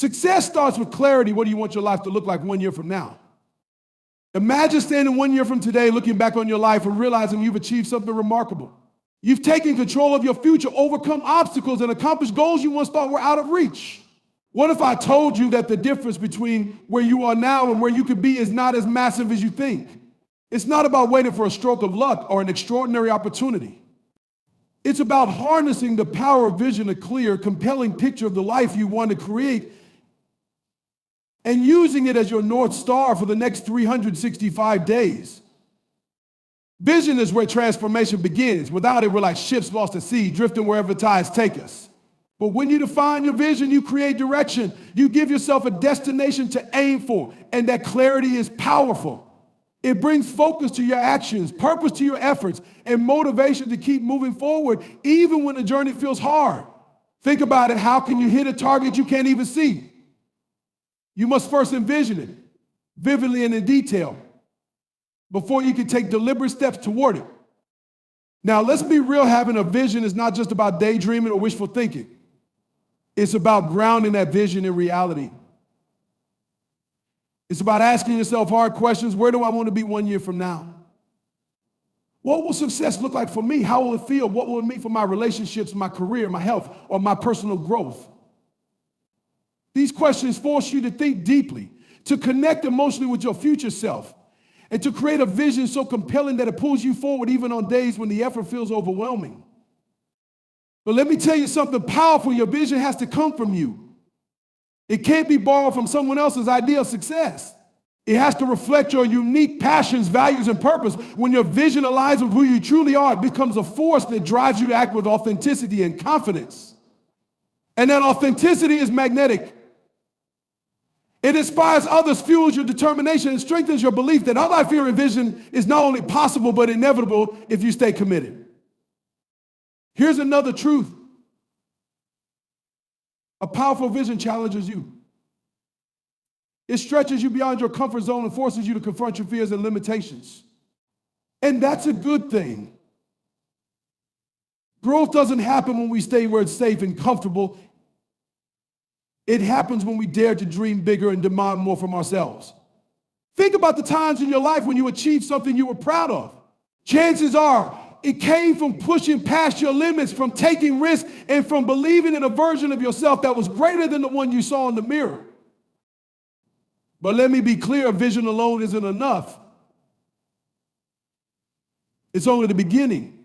Success starts with clarity. What do you want your life to look like 1 year from now? Imagine standing 1 year from today, looking back on your life and realizing you've achieved something remarkable. You've taken control of your future, overcome obstacles, and accomplished goals you once thought were out of reach. What if I told you that the difference between where you are now and where you could be is not as massive as you think? It's not about waiting for a stroke of luck or an extraordinary opportunity. It's about harnessing the power of vision, a clear, compelling picture of the life you want to create, and using it as your North Star for the next 365 days. Vision is where transformation begins. Without it, we're like ships lost at sea, drifting wherever tides take us. But when you define your vision, you create direction. You give yourself a destination to aim for, and that clarity is powerful. It brings focus to your actions, purpose to your efforts, and motivation to keep moving forward, even when the journey feels hard. Think about it. How can you hit a target you can't even see? You must first envision it, vividly and in detail, before you can take deliberate steps toward it. Now, let's be real. Having a vision is not just about daydreaming or wishful thinking. It's about grounding that vision in reality. It's about asking yourself hard questions. Where do I want to be 1 year from now? What will success look like for me? How will it feel? What will it mean for my relationships, my career, my health, or my personal growth? These questions force you to think deeply, to connect emotionally with your future self, and to create a vision so compelling that it pulls you forward even on days when the effort feels overwhelming. But let me tell you something powerful. Your vision has to come from you. It can't be borrowed from someone else's idea of success. It has to reflect your unique passions, values, and purpose. When your vision aligns with who you truly are, it becomes a force that drives you to act with authenticity and confidence. And that authenticity is magnetic. It inspires others, fuels your determination, and strengthens your belief that our life here in vision is not only possible, but inevitable if you stay committed. Here's another truth. A powerful vision challenges you. It stretches you beyond your comfort zone and forces you to confront your fears and limitations. And that's a good thing. Growth doesn't happen when we stay where it's safe and comfortable. It happens when we dare to dream bigger and demand more from ourselves. Think about the times in your life when you achieved something you were proud of. Chances are it came from pushing past your limits, from taking risks, and from believing in a version of yourself that was greater than the one you saw in the mirror. But let me be clear, vision alone isn't enough. It's only the beginning.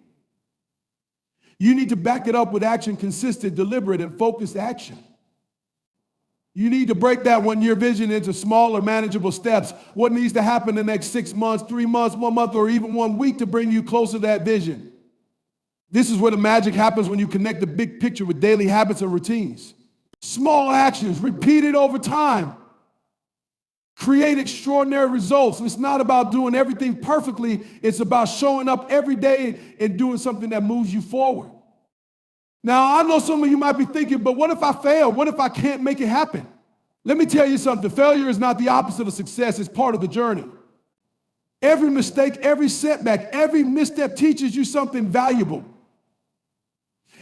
You need to back it up with action, consistent, deliberate, and focused action. You need to break that 1 year vision into smaller, manageable steps. What needs to happen in the next 6 months, 3 months, 1 month, or even 1 week to bring you closer to that vision? This is where the magic happens when you connect the big picture with daily habits and routines. Small actions repeated over time create extraordinary results. It's not about doing everything perfectly. It's about showing up every day and doing something that moves you forward. Now, I know some of you might be thinking, but what if I fail? What if I can't make it happen? Let me tell you something. Failure is not the opposite of success. It's part of the journey. Every mistake, every setback, every misstep teaches you something valuable.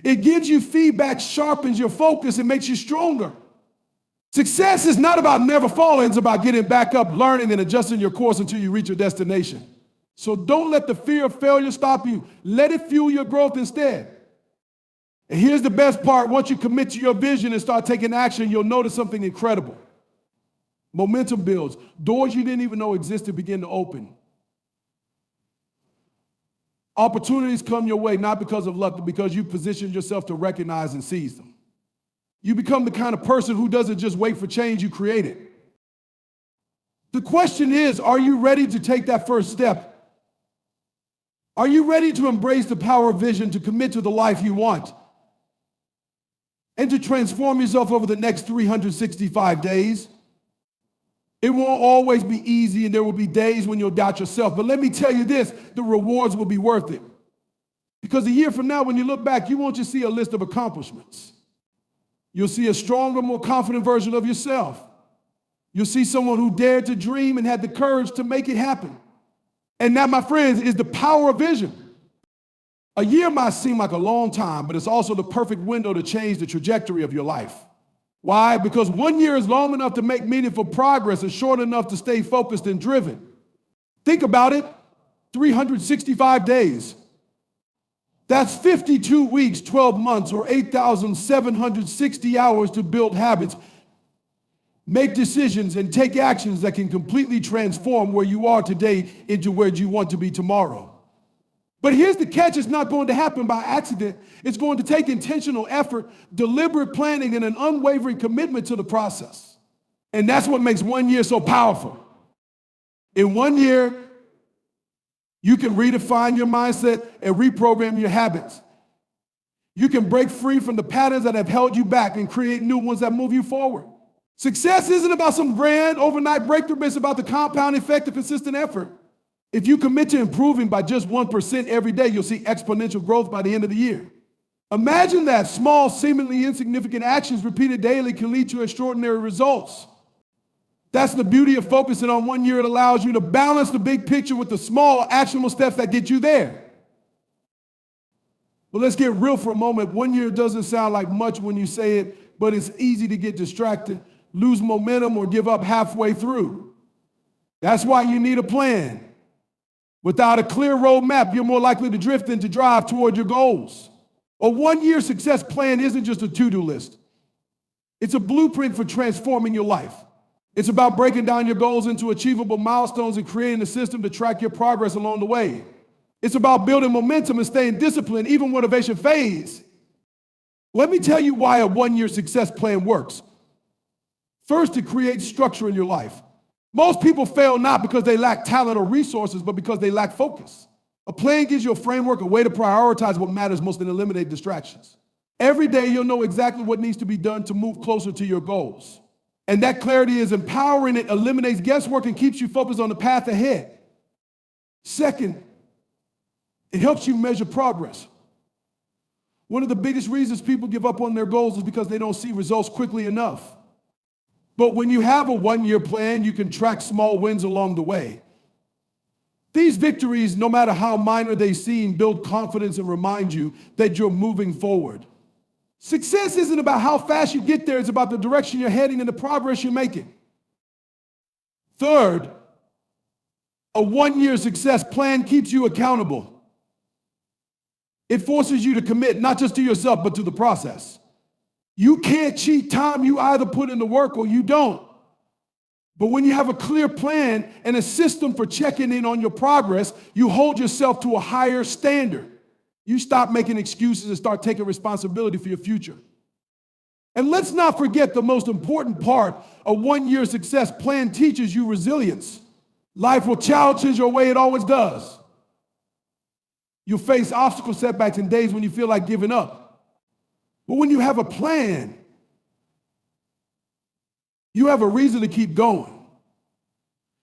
It gives you feedback, sharpens your focus, and makes you stronger. Success is not about never falling. It's about getting back up, learning, and adjusting your course until you reach your destination. So don't let the fear of failure stop you. Let it fuel your growth instead. And here's the best part. Once you commit to your vision and start taking action, you'll notice something incredible. Momentum builds. Doors you didn't even know existed begin to open. Opportunities come your way, not because of luck, but because you positioned yourself to recognize and seize them. You become the kind of person who doesn't just wait for change, you create it. The question is, are you ready to take that first step? Are you ready to embrace the power of vision, to commit to the life you want, and to transform yourself over the next 365 days? It won't always be easy, and there will be days when you'll doubt yourself. But let me tell you this, the rewards will be worth it. Because a year from now, when you look back, you won't just see a list of accomplishments. You'll see a stronger, more confident version of yourself. You'll see someone who dared to dream and had the courage to make it happen. And that, my friends, is the power of vision. A year might seem like a long time, but it's also the perfect window to change the trajectory of your life. Why? Because 1 year is long enough to make meaningful progress and short enough to stay focused and driven. Think about it, 365 days. That's 52 weeks, 12 months, or 8,760 hours to build habits, make decisions, and take actions that can completely transform where you are today into where you want to be tomorrow. But here's the catch, it's not going to happen by accident. It's going to take intentional effort, deliberate planning, and an unwavering commitment to the process. And that's what makes 1 year so powerful. In 1 year, you can redefine your mindset and reprogram your habits. You can break free from the patterns that have held you back and create new ones that move you forward. Success isn't about some grand overnight breakthrough, but it's about the compound effect of consistent effort. If you commit to improving by just 1% every day, you'll see exponential growth by the end of the year. Imagine that small, seemingly insignificant actions repeated daily can lead to extraordinary results. That's the beauty of focusing on 1 year. It allows you to balance the big picture with the small, actionable steps that get you there. But let's get real for a moment. 1 year doesn't sound like much when you say it, but it's easy to get distracted, lose momentum, or give up halfway through. That's why you need a plan. Without a clear roadmap, you're more likely to drift than to drive toward your goals. A 1 year success plan isn't just a to-do list. It's a blueprint for transforming your life. It's about breaking down your goals into achievable milestones and creating a system to track your progress along the way. It's about building momentum and staying disciplined even when motivation fades. Let me tell you why a 1 year success plan works. First, it creates structure in your life. Most people fail not because they lack talent or resources, but because they lack focus. A plan gives you a framework, a way to prioritize what matters most and eliminate distractions. Every day, you'll know exactly what needs to be done to move closer to your goals. And that clarity is empowering. It eliminates guesswork and keeps you focused on the path ahead. Second, it helps you measure progress. One of the biggest reasons people give up on their goals is because they don't see results quickly enough. But when you have a 1 year plan, you can track small wins along the way. These victories, no matter how minor they seem, build confidence and remind you that you're moving forward. Success isn't about how fast you get there, it's about the direction you're heading and the progress you're making. Third, a 1 year success plan keeps you accountable. It forces you to commit not just to yourself, but to the process. You can't cheat time. You either put in the work or you don't. But when you have a clear plan and a system for checking in on your progress, you hold yourself to a higher standard. You stop making excuses and start taking responsibility for your future. And let's not forget the most important part. A 1 year success plan teaches you resilience. Life will challenge your way, it always does. You'll face obstacle setbacks and days when you feel like giving up. But when you have a plan, you have a reason to keep going.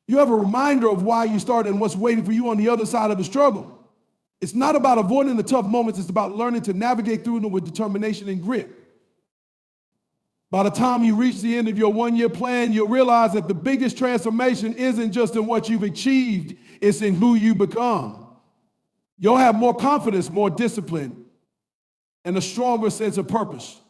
You have a reminder of why you started and what's waiting for you on the other side of the struggle. It's not about avoiding the tough moments, it's about learning to navigate through them with determination and grit. By the time you reach the end of your 1 year plan, you'll realize that the biggest transformation isn't just in what you've achieved, it's in who you become. You'll have more confidence, more discipline, and a stronger sense of purpose.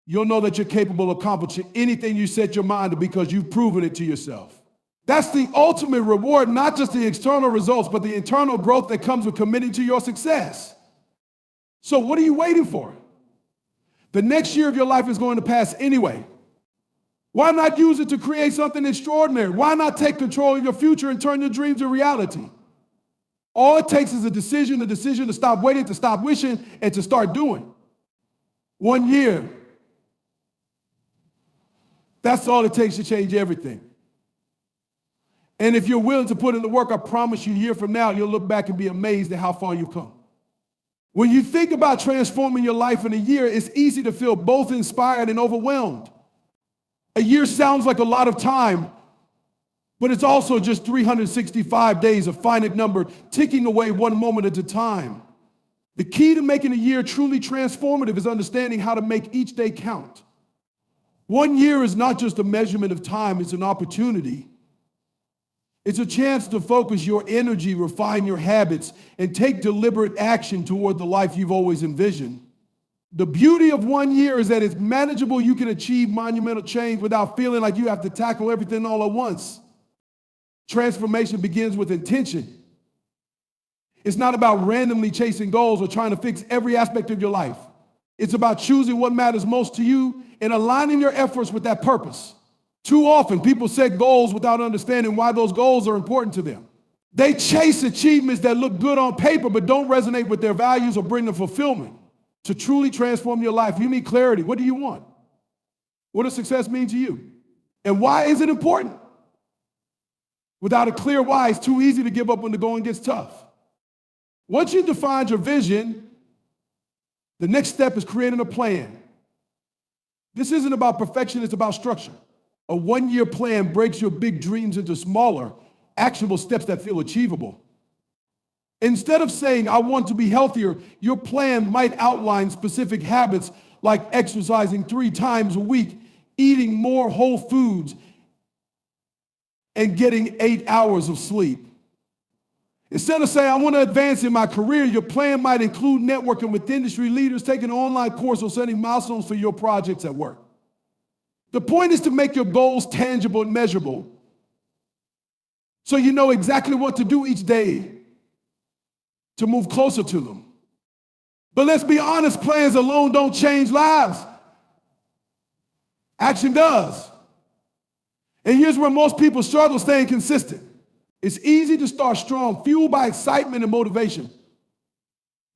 You'll know that you're capable of accomplishing anything you set your mind to because you've proven it to yourself. That's the ultimate reward, not just the external results, but the internal growth that comes with committing to your success. So what are you waiting for? The next year of your life is going to pass anyway. Why not use it to create something extraordinary? Why not take control of your future and turn your dreams into reality? All it takes is a decision to stop waiting, to stop wishing, and to start doing. 1 year. That's all it takes to change everything. And if you're willing to put in the work, I promise you, a year from now, you'll look back and be amazed at how far you've come. When you think about transforming your life in a year, it's easy to feel both inspired and overwhelmed. A year sounds like a lot of time, but it's also just 365 days, a finite number, ticking away one moment at a time. The key to making a year truly transformative is understanding how to make each day count. 1 year is not just a measurement of time, it's an opportunity. It's a chance to focus your energy, refine your habits, and take deliberate action toward the life you've always envisioned. The beauty of 1 year is that it's manageable. You can achieve monumental change without feeling like you have to tackle everything all at once. Transformation begins with intention. It's not about randomly chasing goals or trying to fix every aspect of your life. It's about choosing what matters most to you and aligning your efforts with that purpose. Too often, people set goals without understanding why those goals are important to them. They chase achievements that look good on paper but don't resonate with their values or bring them fulfillment. To truly transform your life, you need clarity. What do you want? What does success mean to you? And why is it important? Without a clear why, it's too easy to give up when the going gets tough. Once you've defined your vision, the next step is creating a plan. This isn't about perfection, it's about structure. A 1-year plan breaks your big dreams into smaller, actionable steps that feel achievable. Instead of saying, I want to be healthier, your plan might outline specific habits like exercising 3 times a week, eating more whole foods, and getting 8 hours of sleep. Instead of saying, I want to advance in my career, your plan might include networking with industry leaders, taking an online course, or setting milestones for your projects at work. The point is to make your goals tangible and measurable so you know exactly what to do each day to move closer to them. But let's be honest, plans alone don't change lives. Action does. And here's where most people struggle staying consistent. It's easy to start strong, fueled by excitement and motivation.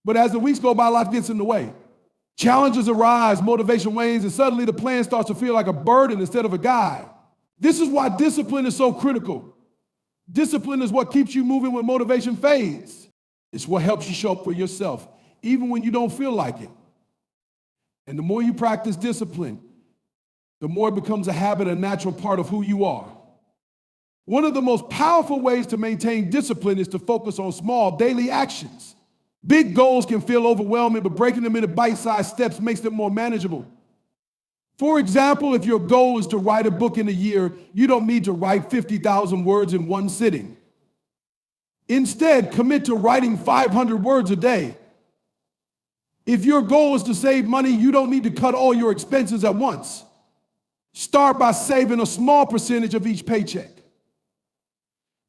But as the weeks go by, life gets in the way. Challenges arise, motivation wanes, and suddenly the plan starts to feel like a burden instead of a guide. This is why discipline is so critical. Discipline is what keeps you moving when motivation fades. It's what helps you show up for yourself, even when you don't feel like it. And the more you practice discipline, the more it becomes a habit, a natural part of who you are. One of the most powerful ways to maintain discipline is to focus on small daily actions. Big goals can feel overwhelming, but breaking them into bite-sized steps makes them more manageable. For example, if your goal is to write a book in a year, you don't need to write 50,000 words in one sitting. Instead, commit to writing 500 words a day. If your goal is to save money, you don't need to cut all your expenses at once. Start by saving a small percentage of each paycheck.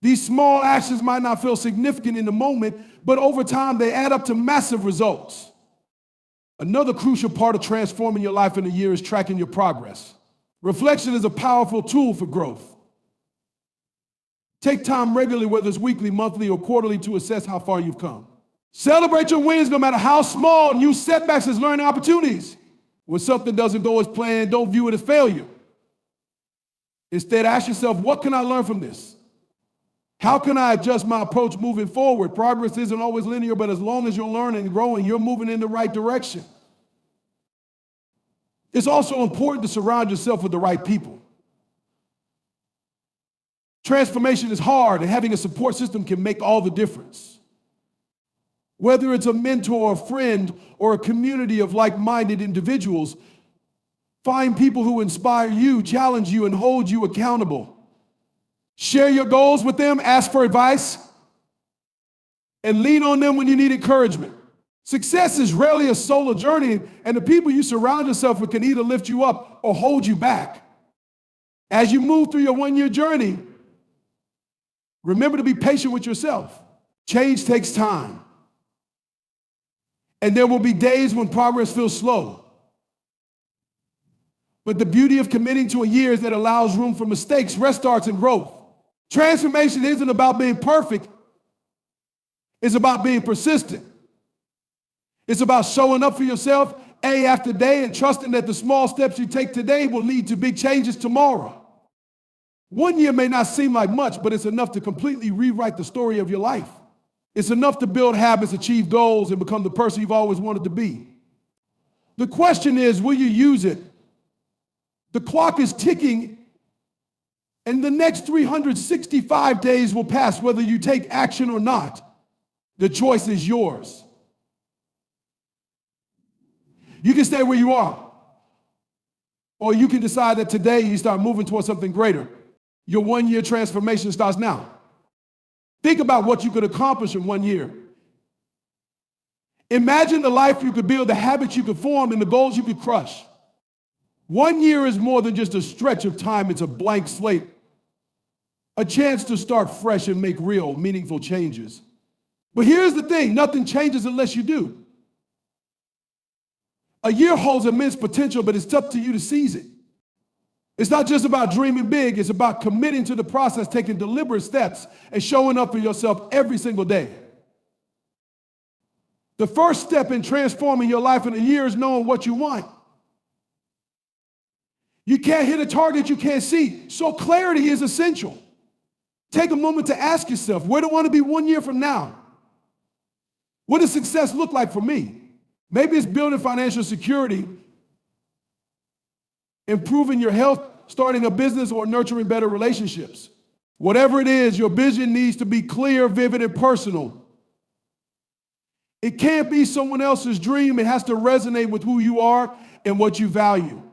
These small actions might not feel significant in the moment, but over time they add up to massive results. Another crucial part of transforming your life in a year is tracking your progress. Reflection is a powerful tool for growth. Take time regularly, whether it's weekly, monthly, or quarterly, to assess how far you've come. Celebrate your wins no matter how small, and use setbacks as learning opportunities. When something doesn't go as planned, don't view it as failure. Instead, ask yourself, what can I learn from this? How can I adjust my approach moving forward? Progress isn't always linear, but as long as you're learning and growing, you're moving in the right direction. It's also important to surround yourself with the right people. Transformation is hard, and having a support system can make all the difference. Whether it's a mentor, a friend, or a community of like-minded individuals, find people who inspire you, challenge you, and hold you accountable. Share your goals with them, ask for advice, and lean on them when you need encouragement. Success is rarely a solo journey, and the people you surround yourself with can either lift you up or hold you back. As you move through your 1-year journey, remember to be patient with yourself. Change takes time. And there will be days when progress feels slow. But the beauty of committing to a year is that it allows room for mistakes, restarts, and growth. Transformation isn't about being perfect. It's about being persistent. It's about showing up for yourself day after day and trusting that the small steps you take today will lead to big changes tomorrow. 1 year may not seem like much, but it's enough to completely rewrite the story of your life. It's enough to build habits, achieve goals, and become the person you've always wanted to be. The question is, will you use it? The clock is ticking, and the next 365 days will pass whether you take action or not. The choice is yours. You can stay where you are, or you can decide that today you start moving towards something greater. Your 1-year transformation starts now. Think about what you could accomplish in 1 year. Imagine the life you could build, the habits you could form, and the goals you could crush. 1 year is more than just a stretch of time. It's a blank slate, a chance to start fresh and make real, meaningful changes. But here's the thing, nothing changes unless you do. A year holds immense potential, but it's up to you to seize it. It's not just about dreaming big, it's about committing to the process, taking deliberate steps, and showing up for yourself every single day. The first step in transforming your life in a year is knowing what you want. You can't hit a target you can't see, so clarity is essential. Take a moment to ask yourself, where do I want to be 1 year from now? What does success look like for me? Maybe it's building financial security, improving your health, starting a business, or nurturing better relationships. Whatever it is, your vision needs to be clear, vivid, and personal. It can't be someone else's dream. It has to resonate with who you are and what you value.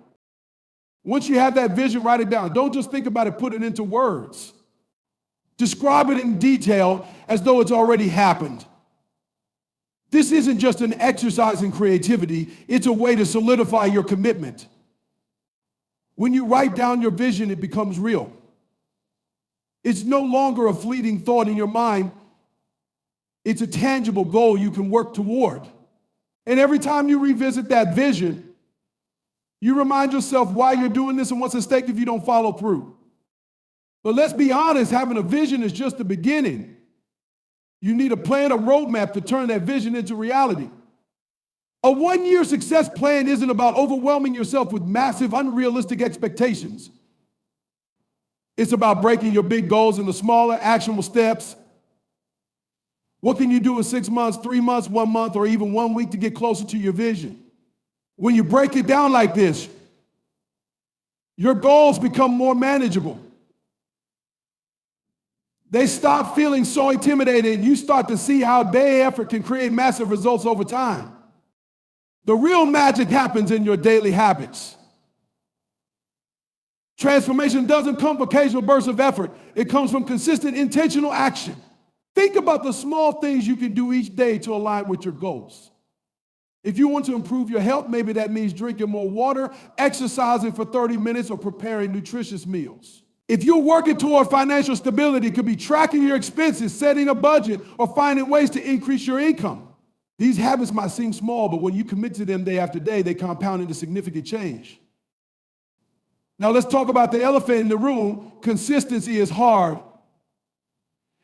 Once you have that vision, write it down. Don't just think about it, put it into words. Describe it in detail as though it's already happened. This isn't just an exercise in creativity, it's a way to solidify your commitment. When you write down your vision, it becomes real. It's no longer a fleeting thought in your mind. It's a tangible goal you can work toward. And every time you revisit that vision, you remind yourself why you're doing this and what's at stake if you don't follow through. But let's be honest, having a vision is just the beginning. You need a plan, a roadmap to turn that vision into reality. A 1-year success plan isn't about overwhelming yourself with massive, unrealistic expectations. It's about breaking your big goals into smaller, actionable steps. What can you do in 6 months, 3 months, 1 month, or even 1 week to get closer to your vision? When you break it down like this, your goals become more manageable. They stop feeling so intimidating, and you start to see how daily effort can create massive results over time. The real magic happens in your daily habits. Transformation doesn't come from occasional bursts of effort. It comes from consistent, intentional action. Think about the small things you can do each day to align with your goals. If you want to improve your health, maybe that means drinking more water, exercising for 30 minutes, or preparing nutritious meals. If you're working toward financial stability, it could be tracking your expenses, setting a budget, or finding ways to increase your income. These habits might seem small, but when you commit to them day after day, they compound into significant change. Now let's talk about the elephant in the room. Consistency is hard.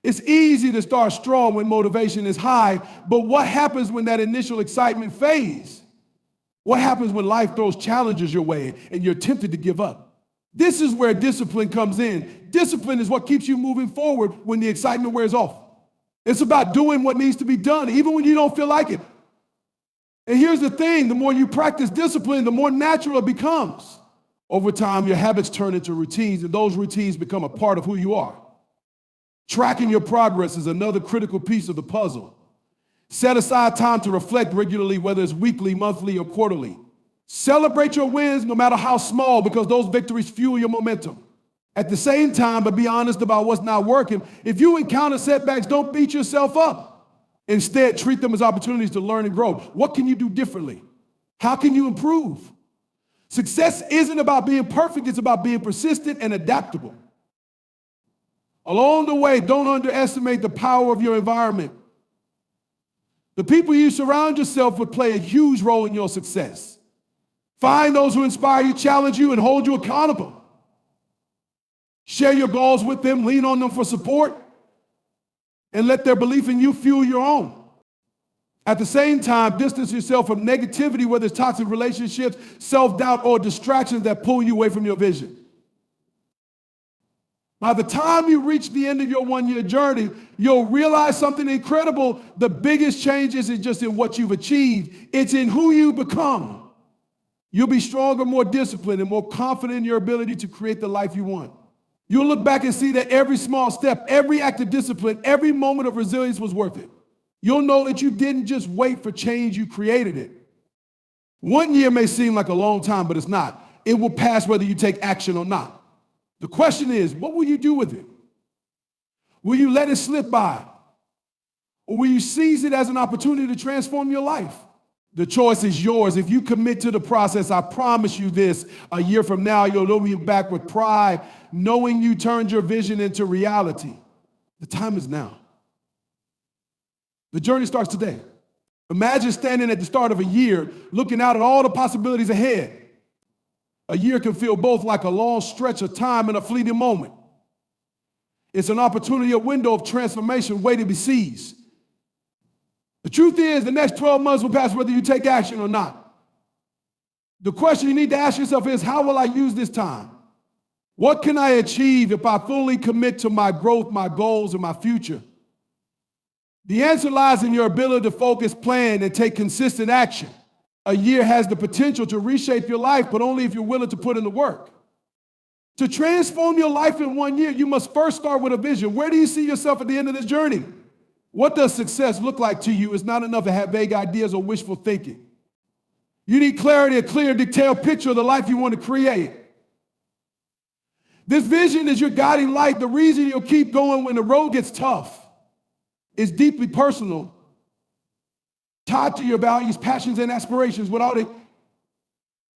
It's easy to start strong when motivation is high, but what happens when that initial excitement fades? What happens when life throws challenges your way and you're tempted to give up? This is where discipline comes in. Discipline is what keeps you moving forward when the excitement wears off. It's about doing what needs to be done, even when you don't feel like it. And here's the thing, the more you practice discipline, the more natural it becomes. Over time, your habits turn into routines, and those routines become a part of who you are. Tracking your progress is another critical piece of the puzzle. Set aside time to reflect regularly, whether it's weekly, monthly, or quarterly. Celebrate your wins, no matter how small, because those victories fuel your momentum. At the same time, but be honest about what's not working. If you encounter setbacks, don't beat yourself up. Instead, treat them as opportunities to learn and grow. What can you do differently? How can you improve? Success isn't about being perfect, it's about being persistent and adaptable. Along the way, don't underestimate the power of your environment. The people you surround yourself with play a huge role in your success. Find those who inspire you, challenge you, and hold you accountable. Share your goals with them, lean on them for support, and let their belief in you fuel your own. At the same time, distance yourself from negativity, whether it's toxic relationships, self-doubt, or distractions that pull you away from your vision. By the time you reach the end of your 1-year journey, you'll realize something incredible. The biggest change isn't just in what you've achieved, it's in who you become. You'll be stronger, more disciplined, and more confident in your ability to create the life you want. You'll look back and see that every small step, every act of discipline, every moment of resilience was worth it. You'll know that you didn't just wait for change, you created it. 1 year may seem like a long time, but it's not. It will pass whether you take action or not. The question is, what will you do with it? Will you let it slip by? Or will you seize it as an opportunity to transform your life? The choice is yours. If you commit to the process, I promise you this, a year from now, you'll look back with pride, knowing you turned your vision into reality. The time is now. The journey starts today. Imagine standing at the start of a year, looking out at all the possibilities ahead. A year can feel both like a long stretch of time and a fleeting moment. It's an opportunity, a window of transformation waiting to be seized. The truth is, the next 12 months will pass whether you take action or not. The question you need to ask yourself is, how will I use this time? What can I achieve if I fully commit to my growth, my goals, and my future? The answer lies in your ability to focus, plan, and take consistent action. A year has the potential to reshape your life, but only if you're willing to put in the work. To transform your life in 1 year, you must first start with a vision. Where do you see yourself at the end of this journey? What does success look like to you? It's not enough to have vague ideas or wishful thinking. You need clarity, a clear, detailed picture of the life you want to create. This vision is your guiding light, the reason you'll keep going when the road gets tough. It's deeply personal, tied to your values, passions, and aspirations. Without it,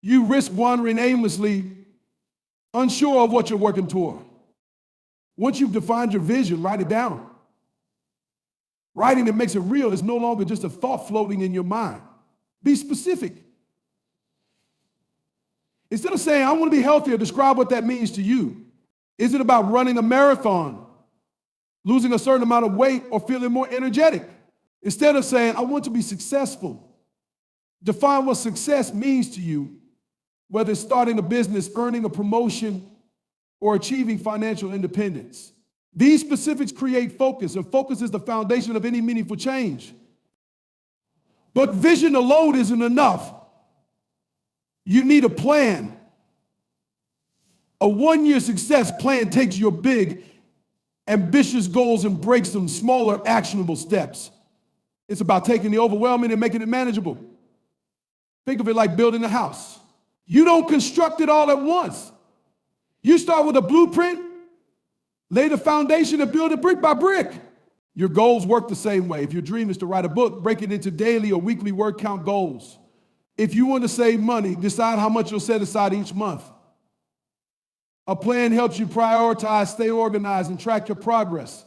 you risk wandering aimlessly, unsure of what you're working toward. Once you've defined your vision, write it down. Writing that makes it real is no longer just a thought floating in your mind. Be specific. Instead of saying, I want to be healthier, describe what that means to you. Is it about running a marathon, losing a certain amount of weight, or feeling more energetic? Instead of saying, I want to be successful, define what success means to you, whether it's starting a business, earning a promotion, or achieving financial independence. These specifics create focus, and focus is the foundation of any meaningful change. But vision alone isn't enough. You need a plan. A 1-year success plan takes your big, ambitious goals and breaks them smaller, actionable steps. It's about taking the overwhelming and making it manageable. Think of it like building a house. You don't construct it all at once. You start with a blueprint, lay the foundation, and build it brick by brick. Your goals work the same way. If your dream is to write a book, break it into daily or weekly word count goals. If you want to save money, decide how much you'll set aside each month. A plan helps you prioritize, stay organized, and track your progress.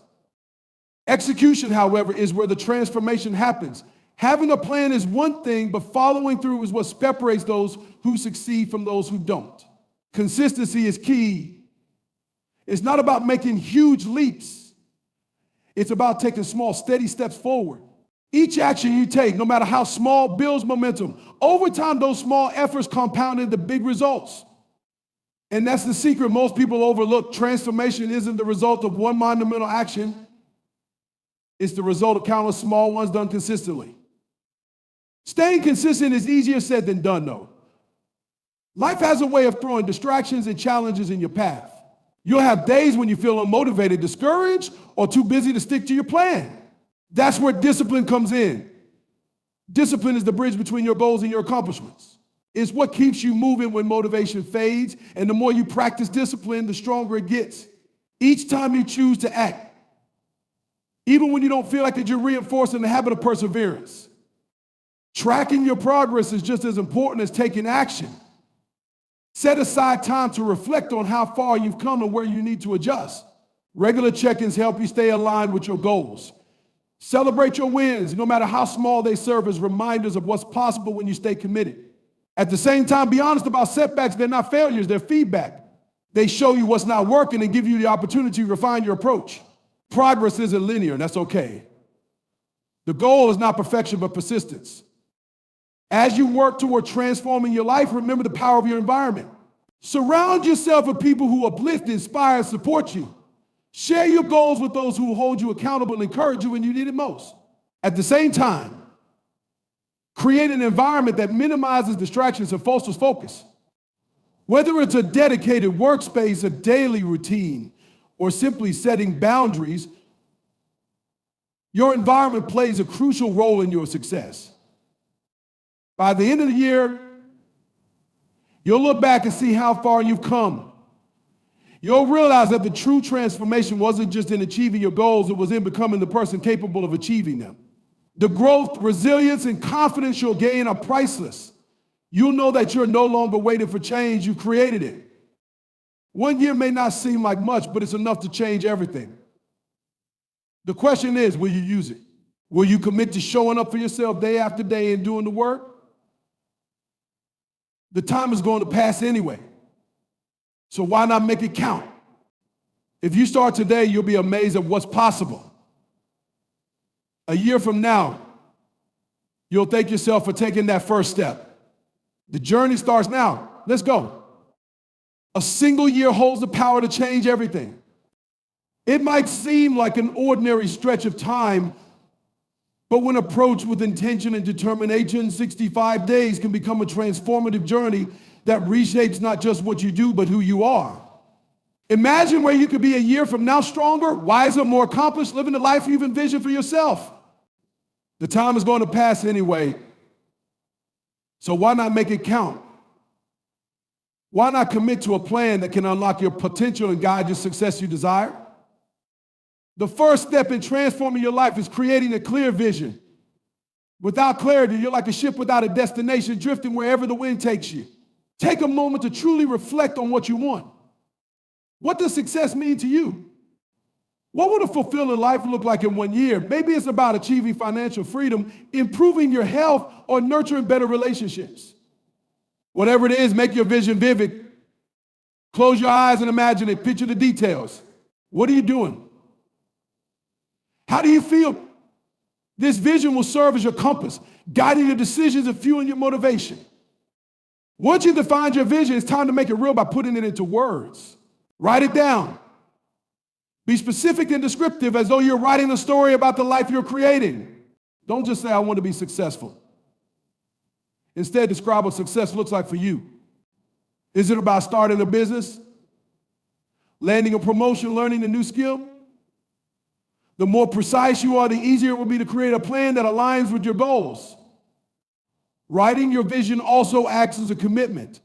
Execution, however, is where the transformation happens. Having a plan is one thing, but following through is what separates those who succeed from those who don't. Consistency is key. It's not about making huge leaps. It's about taking small, steady steps forward. Each action you take, no matter how small, builds momentum. Over time, those small efforts compound into big results. And that's the secret most people overlook. Transformation isn't the result of one monumental action. It's the result of countless small ones done consistently. Staying consistent is easier said than done, though. Life has a way of throwing distractions and challenges in your path. You'll have days when you feel unmotivated, discouraged, or too busy to stick to your plan. That's where discipline comes in. Discipline is the bridge between your goals and your accomplishments. It's what keeps you moving when motivation fades, and the more you practice discipline, the stronger it gets. Each time you choose to act, even when you don't feel like it, you're reinforcing the habit of perseverance. Tracking your progress is just as important as taking action. Set aside time to reflect on how far you've come and where you need to adjust. Regular check-ins help you stay aligned with your goals. Celebrate your wins, no matter how small they serve as reminders of what's possible when you stay committed. At the same time, be honest about setbacks. They're not failures, they're feedback. They show you what's not working and give you the opportunity to refine your approach. Progress isn't linear, and that's okay. The goal is not perfection, but persistence. As you work toward transforming your life, remember the power of your environment. Surround yourself with people who uplift, inspire, and support you. Share your goals with those who hold you accountable and encourage you when you need it most. At the same time, create an environment that minimizes distractions and fosters focus. Whether it's a dedicated workspace, a daily routine, or simply setting boundaries, your environment plays a crucial role in your success. By the end of the year, you'll look back and see how far you've come. You'll realize that the true transformation wasn't just in achieving your goals, it was in becoming the person capable of achieving them. The growth, resilience, and confidence you'll gain are priceless. You'll know that you're no longer waiting for change, you created it. 1 year may not seem like much, but it's enough to change everything. The question is, will you use it? Will you commit to showing up for yourself day after day and doing the work? The time is going to pass anyway. So why not make it count? If you start today, you'll be amazed at what's possible. A year from now, you'll thank yourself for taking that first step. The journey starts now. Let's go. A single year holds the power to change everything. It might seem like an ordinary stretch of time, but when approached with intention and determination, 65 days can become a transformative journey that reshapes not just what you do, but who you are. Imagine where you could be a year from now, stronger, wiser, more accomplished, living the life you've envisioned for yourself. The time is going to pass anyway, so why not make it count? Why not commit to a plan that can unlock your potential and guide your success you desire? The first step in transforming your life is creating a clear vision. Without clarity, you're like a ship without a destination, drifting wherever the wind takes you. Take a moment to truly reflect on what you want. What does success mean to you? What would a fulfilling life look like in 1 year? Maybe it's about achieving financial freedom, improving your health, or nurturing better relationships. Whatever it is, make your vision vivid. Close your eyes and imagine it. Picture the details. What are you doing? How do you feel? This vision will serve as your compass, guiding your decisions and fueling your motivation. Once you've defined your vision, it's time to make it real by putting it into words. Write it down. Be specific and descriptive as though you're writing a story about the life you're creating. Don't just say, I want to be successful. Instead, describe what success looks like for you. Is it about starting a business? Landing a promotion, learning a new skill? The more precise you are, the easier it will be to create a plan that aligns with your goals. Writing your vision also acts as a commitment.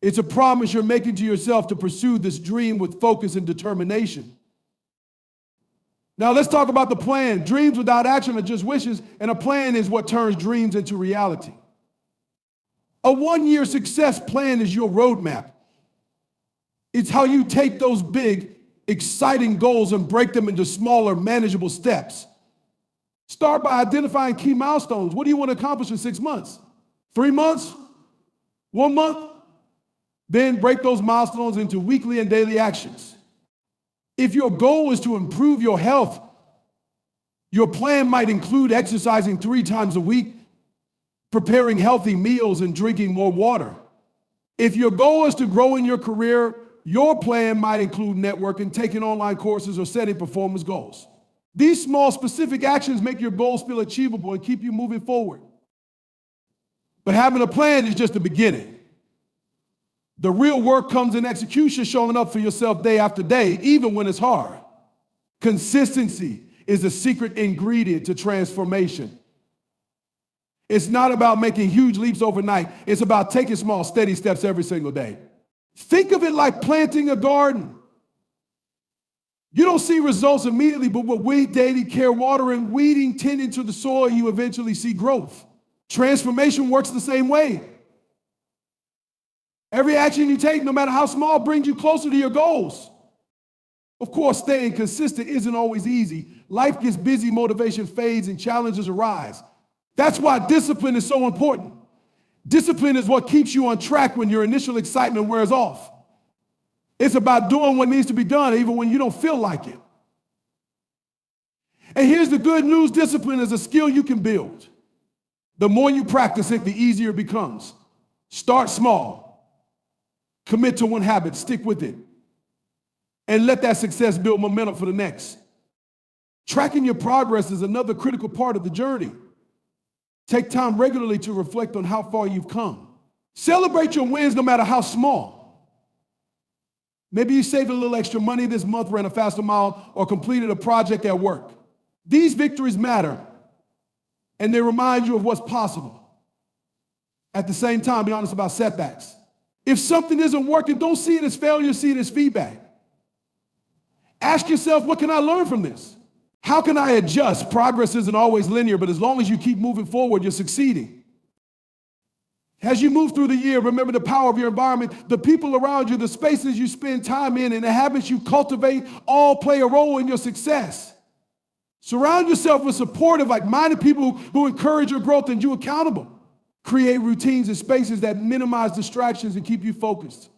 It's a promise you're making to yourself to pursue this dream with focus and determination. Now let's talk about the plan. Dreams without action are just wishes, and a plan is what turns dreams into reality. A 1-year success plan is your roadmap. It's how you take those big, exciting goals and break them into smaller, manageable steps. Start by identifying key milestones. What do you want to accomplish in 6 months? 3 months? 1 month? Then break those milestones into weekly and daily actions. If your goal is to improve your health, your plan might include exercising 3 times a week, preparing healthy meals, and drinking more water. If your goal is to grow in your career, your plan might include networking, taking online courses, or setting performance goals. These small, specific actions make your goals feel achievable and keep you moving forward. But having a plan is just the beginning. The real work comes in execution, showing up for yourself day after day, even when it's hard. Consistency is the secret ingredient to transformation. It's not about making huge leaps overnight. It's about taking small, steady steps every single day. Think of it like planting a garden. You don't see results immediately, but with daily care, watering, weeding, tending to the soil, you eventually see growth. Transformation works the same way. Every action you take, no matter how small, brings you closer to your goals. Of course, staying consistent isn't always easy. Life gets busy, motivation fades, and challenges arise. That's why discipline is so important. Discipline is what keeps you on track when your initial excitement wears off. It's about doing what needs to be done, even when you don't feel like it. And here's the good news: discipline is a skill you can build. The more you practice it, the easier it becomes. Start small. Commit to one habit, stick with it, and let that success build momentum for the next. Tracking your progress is another critical part of the journey. Take time regularly to reflect on how far you've come. Celebrate your wins no matter how small. Maybe you saved a little extra money this month, ran a faster mile, or completed a project at work. These victories matter, and they remind you of what's possible. At the same time, be honest about setbacks. If something isn't working, don't see it as failure, see it as feedback. Ask yourself, what can I learn from this? How can I adjust? Progress isn't always linear, but as long as you keep moving forward, you're succeeding. As you move through the year, remember the power of your environment, the people around you, the spaces you spend time in, and the habits you cultivate all play a role in your success. Surround yourself with supportive, like-minded people who encourage your growth and you accountable. Create routines and spaces that minimize distractions and keep you focused.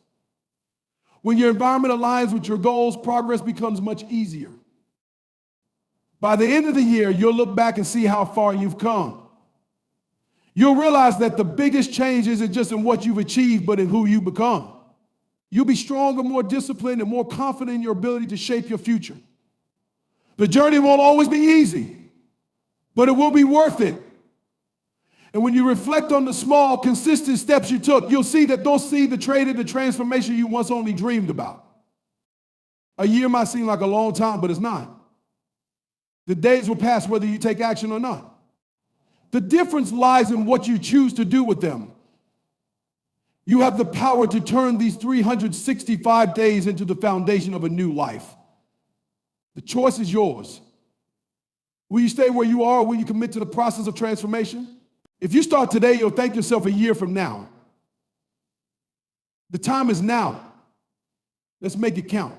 When your environment aligns with your goals, progress becomes much easier. By the end of the year, you'll look back and see how far you've come. You'll realize that the biggest change isn't just in what you've achieved, but in who you become. You'll be stronger, more disciplined, and more confident in your ability to shape your future. The journey won't always be easy, but it will be worth it. And when you reflect on the small, consistent steps you took, you'll see that those seed the trade and the transformation you once only dreamed about. A year might seem like a long time, but it's not. The days will pass whether you take action or not. The difference lies in what you choose to do with them. You have the power to turn these 365 days into the foundation of a new life. The choice is yours. Will you stay where you are, or will you commit to the process of transformation? If you start today, you'll thank yourself a year from now. The time is now. Let's make it count.